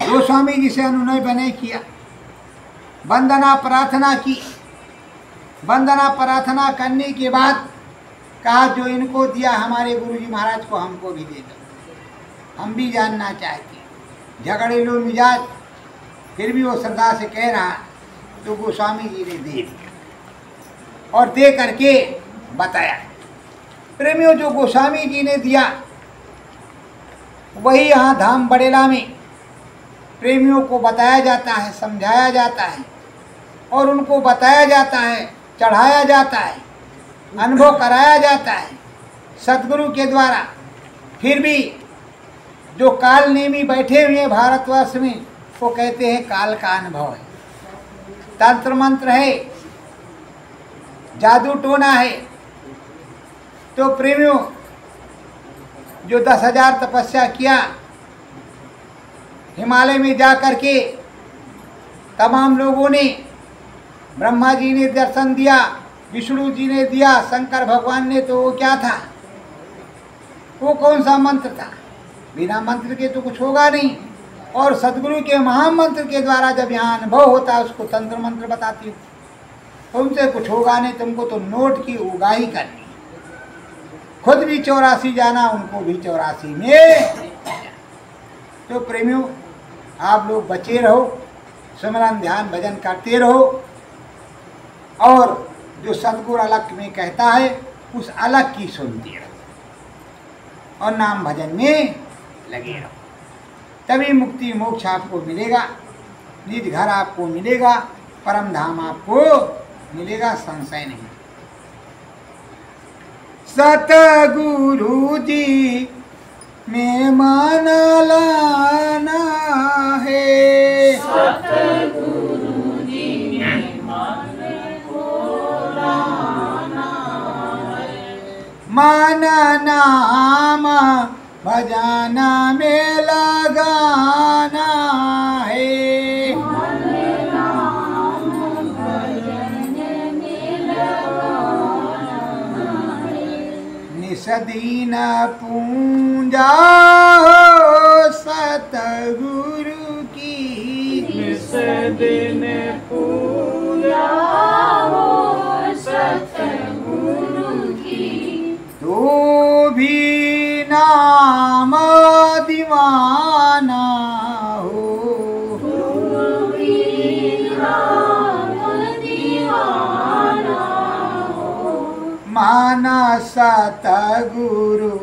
[SPEAKER 1] गोस्वामी जी से अनुनय विनय किया, वंदना प्रार्थना की। वंदना प्रार्थना करने के बाद कहा जो इनको दिया हमारे गुरुजी महाराज को हमको भी दे दो, हम भी जानना चाहते हैं। झगड़ेलू मिजाज, फिर भी वो श्रद्धा से कह रहा, तो गोस्वामी जी ने दे दिया और दे करके बताया। प्रेमियों, जो गोस्वामी जी ने दिया वही यहाँ धाम बड़ेला में प्रेमियों को बताया जाता है, समझाया जाता है, और उनको बताया जाता है, चढ़ाया जाता है, अनुभव कराया जाता है सतगुरु के द्वारा। फिर भी जो काल नेमी बैठे हुए हैं भारतवर्ष में, वो कहते हैं काल का अनुभव है, तंत्र मंत्र है, जादू टोना है। तो प्रेमियों, जो 10,000 तपस्या किया हिमालय में जा करके, तमाम लोगों ने, ब्रह्मा जी ने दर्शन दिया, विष्णु जी ने दिया, शंकर भगवान ने, तो वो क्या था, वो कौन सा मंत्र था? बिना मंत्र के तो कुछ होगा नहीं। और सदगुरु के महामंत्र के द्वारा जब यहाँ अनुभव होता है, उसको तंत्र मंत्र बताती हूँ। तुमसे कुछ होगा नहीं, तुमको तो नोट की उगाही करनी, खुद भी 84 जाना, उनको भी 84 में। तो प्रेमियों, आप लोग बचे रहो, सिमरन ध्यान भजन करते रहो, और जो सतगुरु अलग में कहता है उस अलग की सुनते रहो, और नाम भजन में लगे रहो। तभी मुक्ति मोक्ष आपको मिलेगा, निज घर आपको मिलेगा, परम धाम आपको मिलेगा, संशय नहीं। सतगुरु जी में मन लाना है,
[SPEAKER 2] सतगुरु जी में मन को लाना है,
[SPEAKER 1] मन नाम भजना में लगाना है,
[SPEAKER 2] मन नाम भजन में लगाना है,
[SPEAKER 1] निसदीन पूजा हो सतगुरु की,
[SPEAKER 2] निस दिन पूजा हो सतगुरु की,
[SPEAKER 1] तो भी नाम दीवाना हो,
[SPEAKER 2] तू भी नाम दीवाना हो,
[SPEAKER 1] माना सतगुरु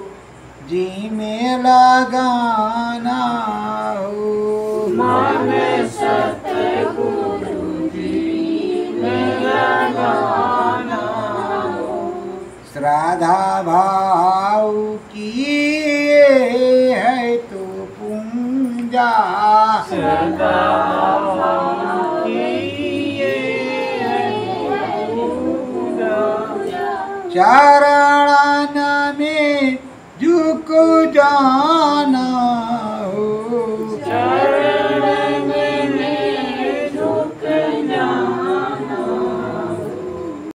[SPEAKER 1] जी में लगाना हो,
[SPEAKER 2] मन सतगुरु जी में लगाना हो,
[SPEAKER 1] श्रद्धा भाव की है तो पूजा,
[SPEAKER 2] सदा किए पूजा,
[SPEAKER 1] चरण में झुक जा